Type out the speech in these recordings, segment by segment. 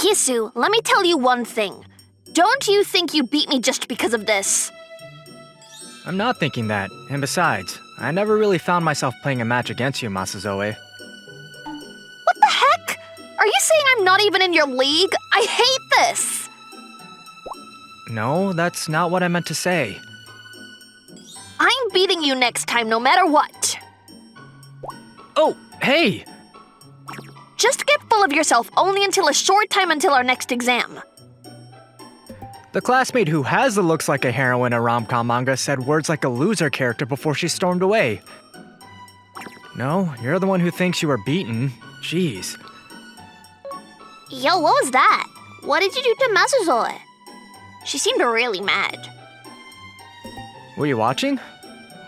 Kisu, let me tell you one thing. Don't you think you beat me just because of this? I'm not thinking that, and besides, I never really found myself playing a match against you, Masuzoe. What the heck? Are you saying I'm not even in your league? I hate this! No, that's not what I meant to say. I'm beating you next time no matter what. Oh, hey! Just get full of yourself only until a short time until our next exam. The classmate who has the looks like a heroine in RomCom manga said words like a loser character before she stormed away. No, you're the one who thinks you were beaten. Jeez. Yo, what was that? What did you do to Masuzoe? She seemed really mad. Were you watching?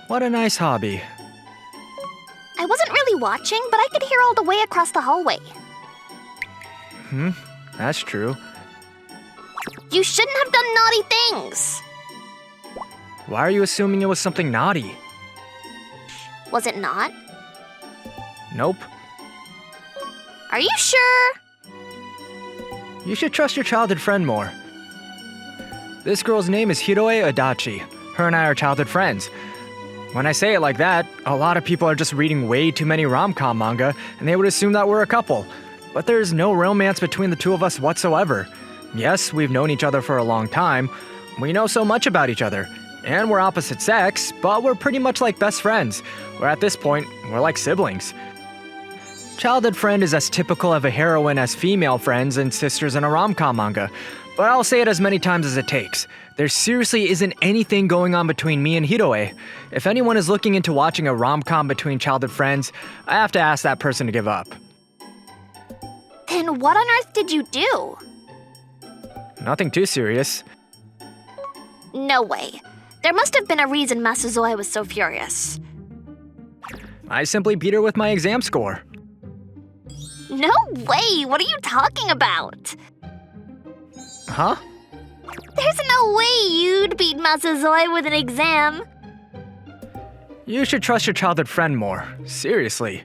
What a nice hobby. I wasn't really watching, but I could hear all the way across the hallway. That's true. You shouldn't have done naughty things. Why are you assuming it was something naughty? Was it not? Nope. Are you sure? You should trust your childhood friend more. This girl's name is Hiroe Adachi. Her and I are childhood friends. When I say it like that, a lot of people are just reading way too many rom-com manga, and they would assume that we're a couple. But there's no romance between the two of us whatsoever. Yes, we've known each other for a long time. We know so much about each other. And we're opposite sex, but we're pretty much like best friends. Or at this point, we're like siblings. Childhood friend is as typical of a heroine as female friends and sisters in a rom-com manga. But I'll say it as many times as it takes. There seriously isn't anything going on between me and Hiroe. If anyone is looking into watching a rom-com between childhood friends, I have to ask that person to give up. Then what on earth did you do? Nothing too serious. No way. There must have been a reason Masuzoe was so furious. I simply beat her with my exam score. No way! What are you talking about? Huh? There's no way you'd beat Masuzoe with an exam. You should trust your childhood friend more. Seriously.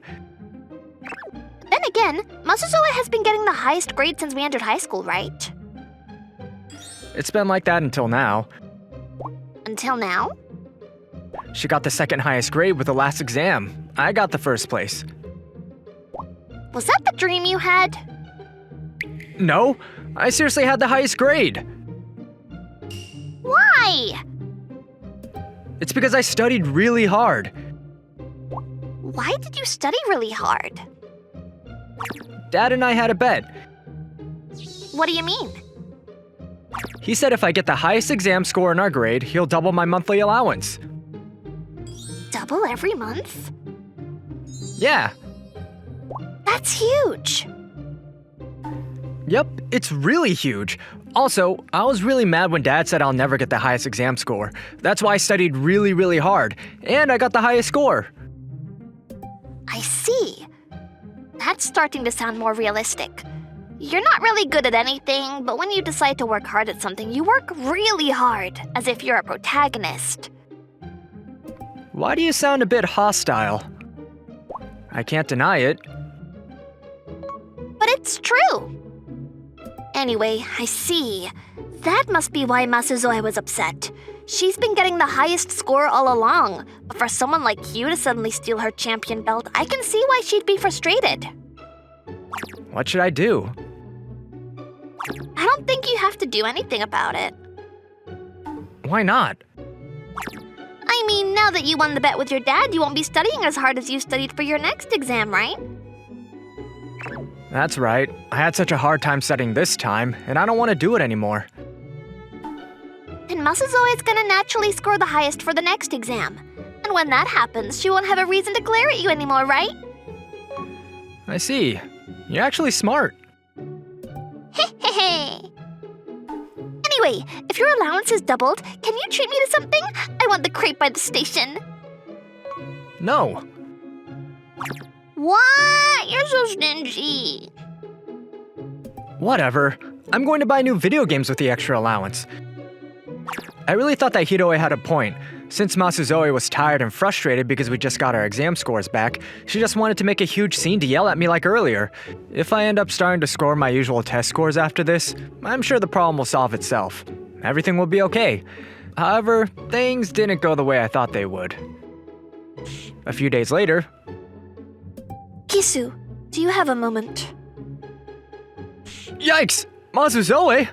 Then again, Masuzoe has been getting the highest grade since we entered high school, right? It's been like that until now. Until now? She got the second highest grade with the last exam. I got the first place. Was that the dream you had? No, I seriously had the highest grade. Why? It's because I studied really hard. Why did you study really hard? Dad and I had a bet. What do you mean? He said if I get the highest exam score in our grade, he'll double my monthly allowance. Double every month? Yeah. That's huge. Yep, it's really huge. Also, I was really mad when Dad said I'll never get the highest exam score. That's why I studied really, really hard, and I got the highest score. I see. That's starting to sound more realistic. You're not really good at anything, but when you decide to work hard at something, you work really hard, as if you're a protagonist. Why do you sound a bit hostile? I can't deny it. But it's true. Anyway, I see. That must be why Masuzoe was upset. She's been getting the highest score all along, but for someone like you to suddenly steal her champion belt, I can see why she'd be frustrated. What should I do? I don't think you have to do anything about it. Why not? I mean, now that you won the bet with your dad, you won't be studying as hard as you studied for your next exam, right? That's right. I had such a hard time studying this time, and I don't want to do it anymore. And Masuzoe is gonna naturally score the highest for the next exam. And when that happens, she won't have a reason to glare at you anymore, right? I see. You're actually smart. Hehehe. Anyway, if your allowance is doubled, can you treat me to something? I want the crepe by the station. No. What? You're so stingy. Whatever. I'm going to buy new video games with the extra allowance. I really thought that Hiroe had a point. Since Masuzoe was tired and frustrated because we just got our exam scores back, she just wanted to make a huge scene to yell at me like earlier. If I end up starting to score my usual test scores after this, I'm sure the problem will solve itself. Everything will be okay. However, things didn't go the way I thought they would. A few days later... Kisu, do you have a moment? Yikes! Masuzoe!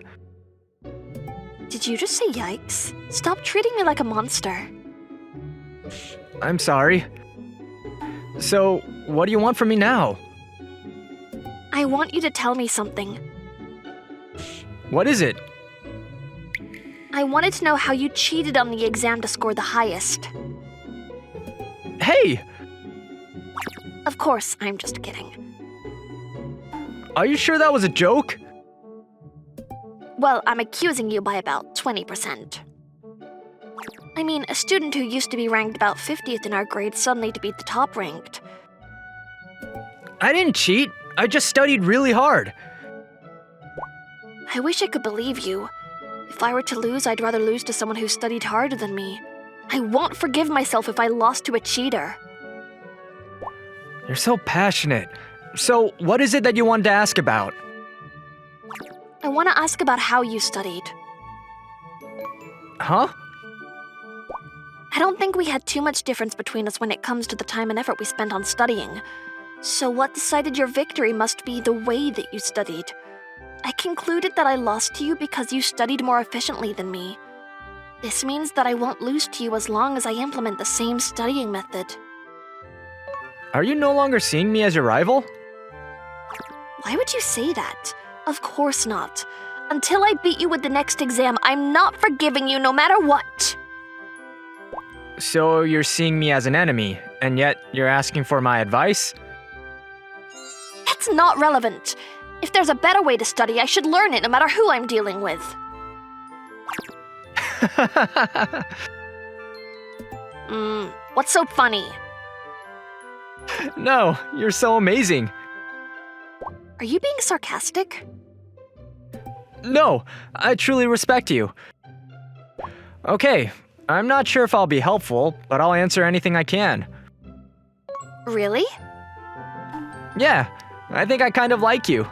Did you just say yikes? Stop treating me like a monster. I'm sorry. So, what do you want from me now? I want you to tell me something. What is it? I wanted to know how you cheated on the exam to score the highest. Hey! Of course, I'm just kidding. Are you sure that was a joke? Well, I'm accusing you by about 20%. I mean, a student who used to be ranked about 50th in our grade suddenly to be the top ranked. I didn't cheat. I just studied really hard. I wish I could believe you. If I were to lose, I'd rather lose to someone who studied harder than me. I won't forgive myself if I lost to a cheater. You're so passionate. So, what is it that you wanted to ask about? I want to ask about how you studied. Huh? I don't think we had too much difference between us when it comes to the time and effort we spent on studying. So what decided your victory must be the way that you studied. I concluded that I lost to you because you studied more efficiently than me. This means that I won't lose to you as long as I implement the same studying method. Are you no longer seeing me as your rival? Why would you say that? Of course not. Until I beat you with the next exam, I'm not forgiving you no matter what. So you're seeing me as an enemy, and yet you're asking for my advice? That's not relevant. If there's a better way to study, I should learn it no matter who I'm dealing with. What's so funny? No, you're so amazing. Are you being sarcastic? No, I truly respect you. Okay, I'm not sure if I'll be helpful, but I'll answer anything I can. Really? Yeah, I think I kind of like you.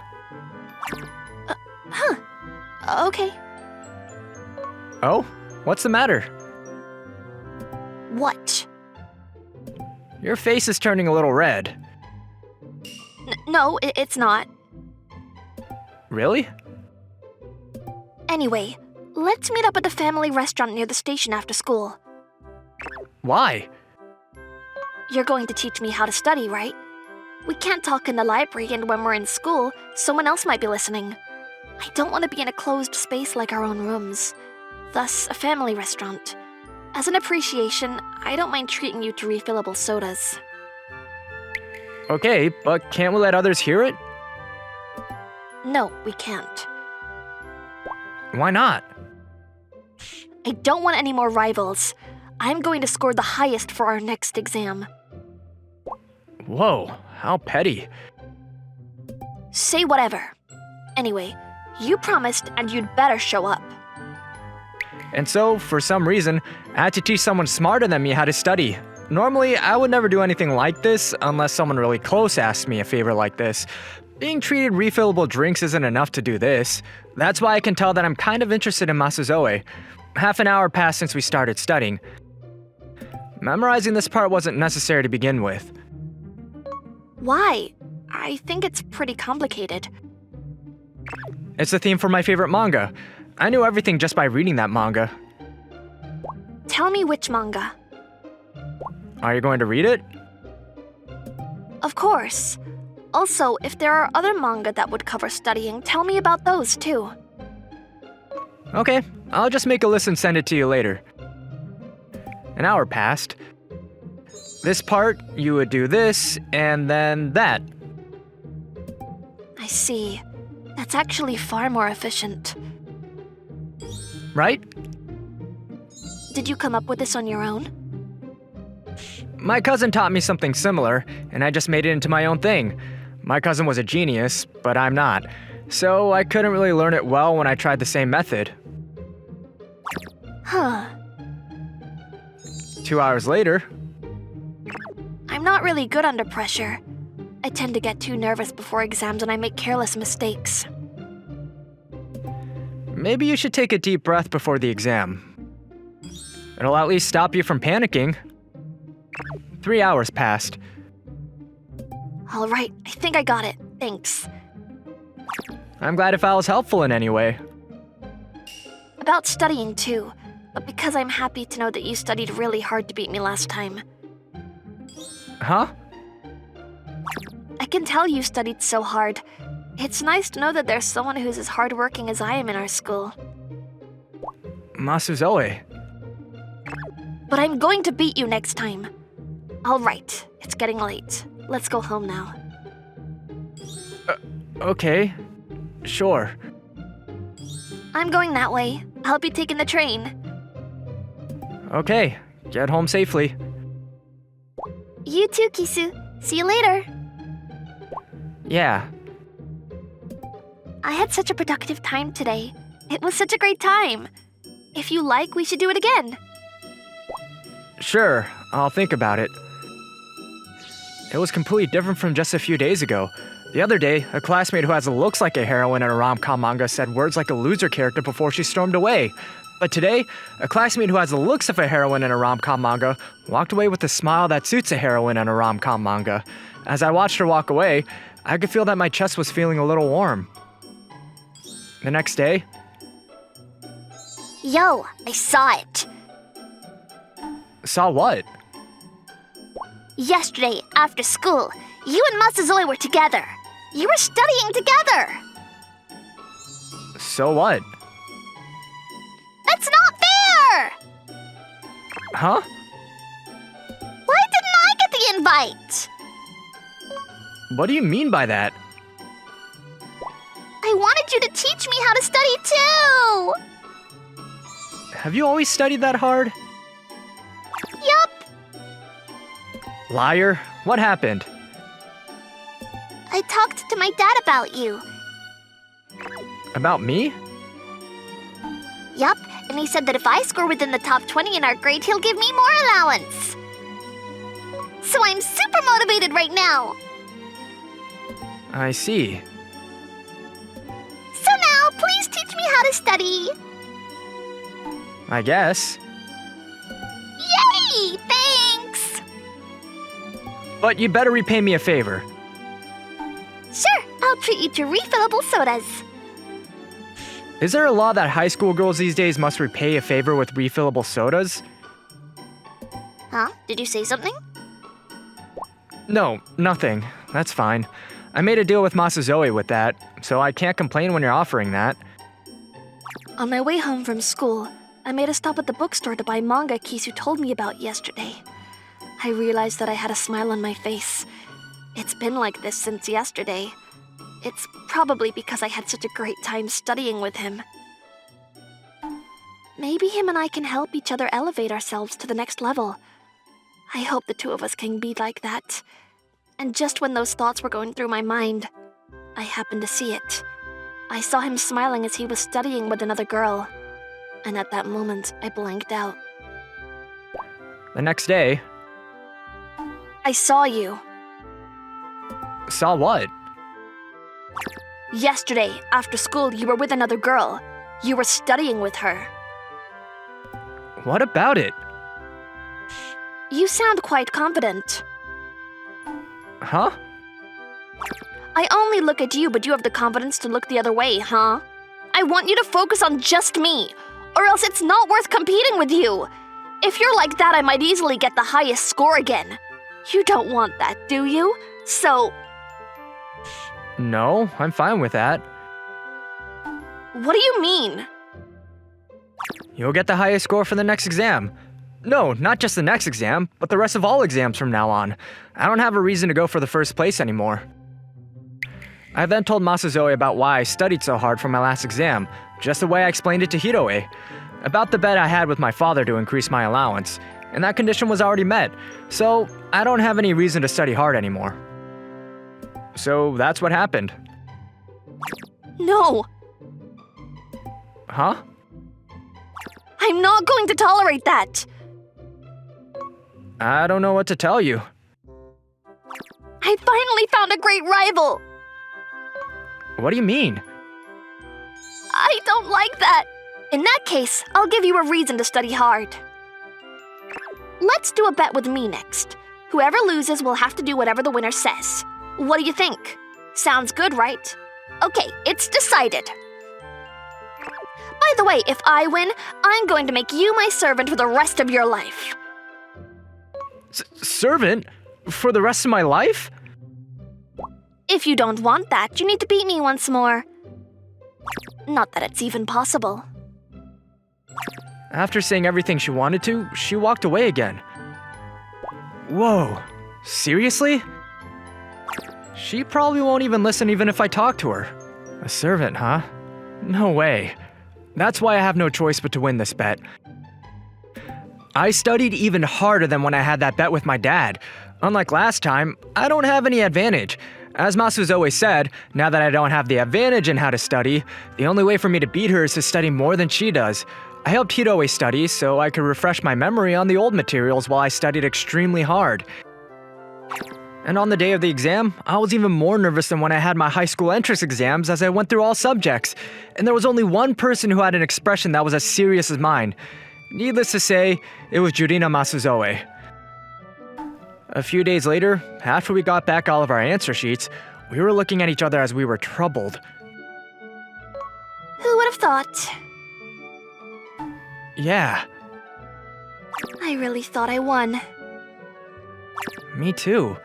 Okay. Oh? What's the matter? What? Your face is turning a little red. No, it's not. Really? Anyway, let's meet up at the family restaurant near the station after school. Why? You're going to teach me how to study, right? We can't talk in the library, and when we're in school, someone else might be listening. I don't want to be in a closed space like our own rooms. Thus, a family restaurant. As an appreciation, I don't mind treating you to refillable sodas. Okay, but can't we let others hear it? No, we can't. Why not? I don't want any more rivals. I'm going to score the highest for our next exam. Whoa, how petty. Say whatever. Anyway, you promised and you'd better show up. And so, for some reason, I had to teach someone smarter than me how to study. Normally, I would never do anything like this unless someone really close asked me a favor like this. Being treated refillable drinks isn't enough to do this. That's why I can tell that I'm kind of interested in Masuzoe. Half an hour passed since we started studying. Memorizing this part wasn't necessary to begin with. Why? I think it's pretty complicated. It's the theme for my favorite manga. I knew everything just by reading that manga. Tell me which manga. Are you going to read it? Of course. Also, if there are other manga that would cover studying, tell me about those too. Okay, I'll just make a list and send it to you later. An hour passed. This part, you would do this, and then that. I see. That's actually far more efficient. Right? Did you come up with this on your own? My cousin taught me something similar, and I just made it into my own thing. My cousin was a genius, but I'm not. So I couldn't really learn it well when I tried the same method. Huh. 2 hours later. I'm not really good under pressure. I tend to get too nervous before exams and I make careless mistakes. Maybe you should take a deep breath before the exam. It'll at least stop you from panicking. 3 hours passed. All right, I think I got it. Thanks. I'm glad if I was helpful in any way. About studying too, but because I'm happy to know that you studied really hard to beat me last time. Huh? I can tell you studied so hard. It's nice to know that there's someone who's as hardworking as I am in our school. Masuzoe. But I'm going to beat you next time. All right, it's getting late. Let's go home now. Okay. Sure. I'm going that way. I'll be taking the train. Okay. Get home safely. You too, Kisu. See you later. Yeah. I had such a productive time today. It was such a great time. If you like, we should do it again. Sure. I'll think about it. It was completely different from just a few days ago. The other day, a classmate who has looks like a heroine in a RomCom manga said words like a loser character before she stormed away. But today, a classmate who has the looks of a heroine in a RomCom manga walked away with a smile that suits a heroine in a RomCom manga. As I watched her walk away, I could feel that my chest was feeling a little warm. The next day... Yo, I saw it. Saw what? Yesterday, after school, you and Masuzoe were together. You were studying together. So what? That's not fair! Huh? Why didn't I get the invite? What do you mean by that? I wanted you to teach me how to study too! Have you always studied that hard? Yup. Liar. What happened? I talked to my dad about you. About me? Yup, and he said that if I score within the top 20 in our grade, he'll give me more allowance. So I'm super motivated right now. I see. So now, please teach me how to study. I guess. Yay! Thanks! But you better repay me a favor. Sure, I'll treat you to refillable sodas. Is there a law that high school girls these days must repay a favor with refillable sodas? Huh? Did you say something? No, nothing. That's fine. I made a deal with Masuzoe with that, so I can't complain when you're offering that. On my way home from school, I made a stop at the bookstore to buy manga Kisu told me about yesterday. I realized that I had a smile on my face. It's been like this since yesterday. It's probably because I had such a great time studying with him. Maybe him and I can help each other elevate ourselves to the next level. I hope the two of us can be like that. And just when those thoughts were going through my mind, I happened to see it. I saw him smiling as he was studying with another girl. And at that moment, I blanked out. The next day... I saw you. Saw what? Yesterday, after school, you were with another girl. You were studying with her. What about it? You sound quite confident. Huh? I only look at you, but you have the confidence to look the other way, huh? I want you to focus on just me, or else it's not worth competing with you. If you're like that, I might easily get the highest score again. You don't want that, do you? So... No, I'm fine with that. What do you mean? You'll get the highest score for the next exam. No, not just the next exam, but the rest of all exams from now on. I don't have a reason to go for the first place anymore. I then told Masuzoe about why I studied so hard for my last exam, just the way I explained it to Hiroe. About the bet I had with my father to increase my allowance, and that condition was already met, so I don't have any reason to study hard anymore. So that's what happened. No, Huh? I'm not going to tolerate that. I don't know what to tell you. I finally found a great rival! What do you mean? I don't like that! In that case, I'll give you a reason to study hard. Let's do a bet with me next. Whoever loses will have to do whatever the winner says. What do you think? Sounds good, right? Okay, it's decided. By the way, if I win, I'm going to make you my servant for the rest of your life. Servant? For the rest of my life? If you don't want that, you need to beat me once more. Not that it's even possible. After saying everything she wanted to, she walked away again. Whoa, seriously? She probably won't even listen even if I talk to her. A servant, huh? No way. That's why I have no choice but to win this bet. I studied even harder than when I had that bet with my dad. Unlike last time, I don't have any advantage. As Masuzoe said, now that I don't have the advantage in how to study, the only way for me to beat her is to study more than she does. I helped Hiroe study so I could refresh my memory on the old materials while I studied extremely hard. And on the day of the exam, I was even more nervous than when I had my high school entrance exams as I went through all subjects. And there was only one person who had an expression that was as serious as mine. Needless to say, it was Jurina Masuzoe. A few days later, after we got back all of our answer sheets, we were looking at each other as we were troubled. Who would have thought? Yeah. I really thought I won. Me too.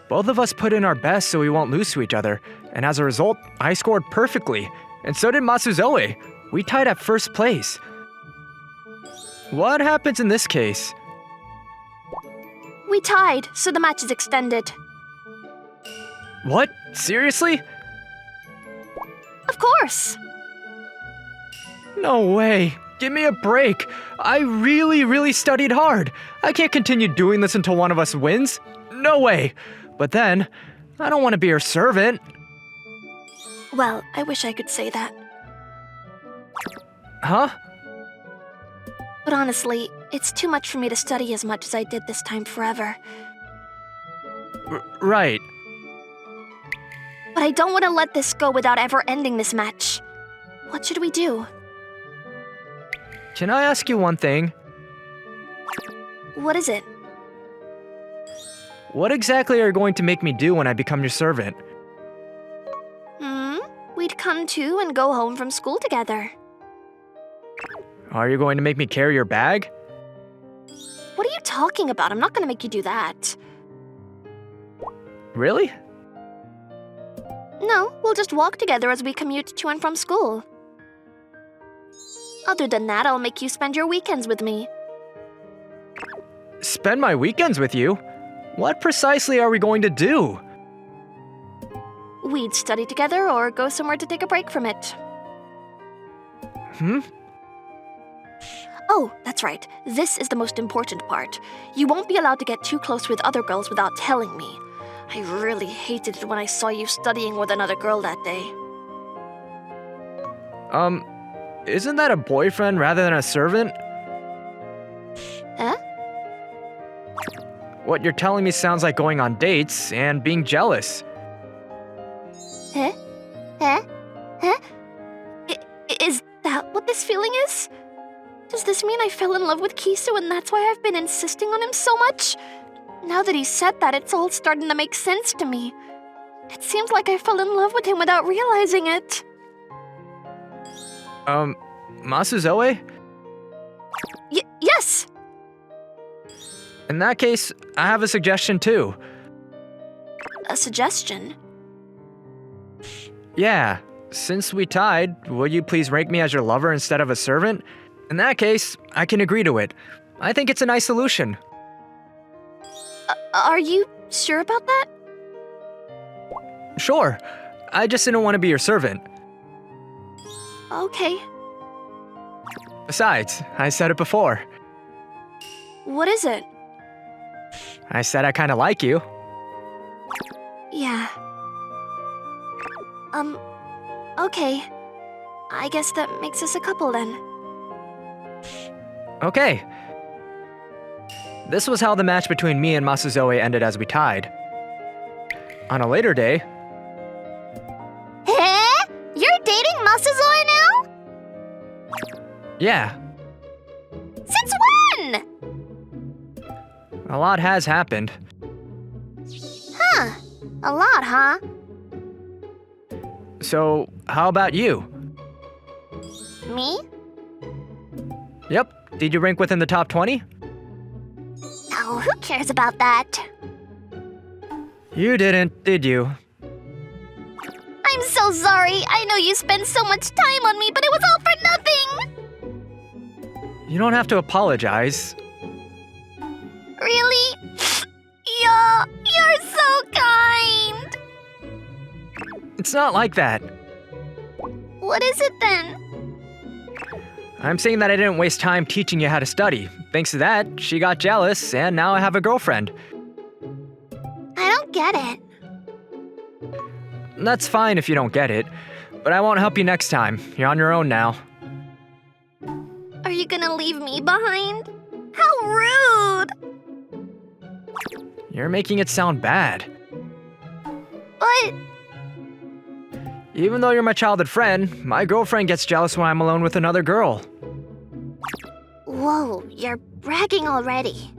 Both of us put in our best so we won't lose to each other, and as a result, I scored perfectly, and so did Masuzoe. We tied at first place. What happens in this case? We tied, so the match is extended. What? Seriously? Of course! No way. Give me a break. I really studied hard. I can't continue doing this until one of us wins. No way. But then, I don't want to be her servant. Well, I wish I could say that. Huh? But honestly, it's too much for me to study as much as I did this time forever. Right. But I don't want to let this go without ever ending this match. What should we do? Can I ask you one thing? What is it? What exactly are you going to make me do when I become your servant? We'd come to and go home from school together. Are you going to make me carry your bag? What are you talking about? I'm not going to make you do that. Really? No, we'll just walk together as we commute to and from school. Other than that, I'll make you spend your weekends with me. Spend my weekends with you? What precisely are we going to do? We'd study together or go somewhere to take a break from it. Oh, that's right. This is the most important part. You won't be allowed to get too close with other girls without telling me. I really hated it when I saw you studying with another girl that day. Isn't that a boyfriend rather than a servant? Huh? What you're telling me sounds like going on dates and being jealous. Huh? Huh? Huh? Is that what this feeling is? Does this mean I fell in love with Kisu and that's why I've been insisting on him so much? Now that he said that, it's all starting to make sense to me. It seems like I fell in love with him without realizing it. Masuzoe? Yes! In that case, I have a suggestion too. A suggestion? Yeah, since we tied, will you please rank me as your lover instead of a servant? In that case, I can agree to it. I think it's a nice solution. Are you sure about that? Sure. I just didn't want to be your servant. Okay. Besides, I said it before. What is it? I said I kinda like you. Yeah. Okay. I guess that makes us a couple then. Okay. This was how the match between me and Masuzoe ended as we tied. On a later day, Eh? You're dating Masuzoe now? yeah, Since when? a lot has happened. Huh. A lot, huh? So, how about you? Me? Yep, did you rank within the top 20? Oh, who cares about that? You didn't, did you? I'm so sorry. I know you spent so much time on me, but it was all for nothing. You don't have to apologize. Really? You're so kind. It's not like that. What is it then? I'm saying that I didn't waste time teaching you how to study. Thanks to that, she got jealous, and now I have a girlfriend. I don't get it. That's fine if you don't get it, but I won't help you next time. You're on your own now. Are you gonna leave me behind? How rude! You're making it sound bad. But Even though you're my childhood friend, my girlfriend gets jealous when I'm alone with another girl. whoa, you're bragging already.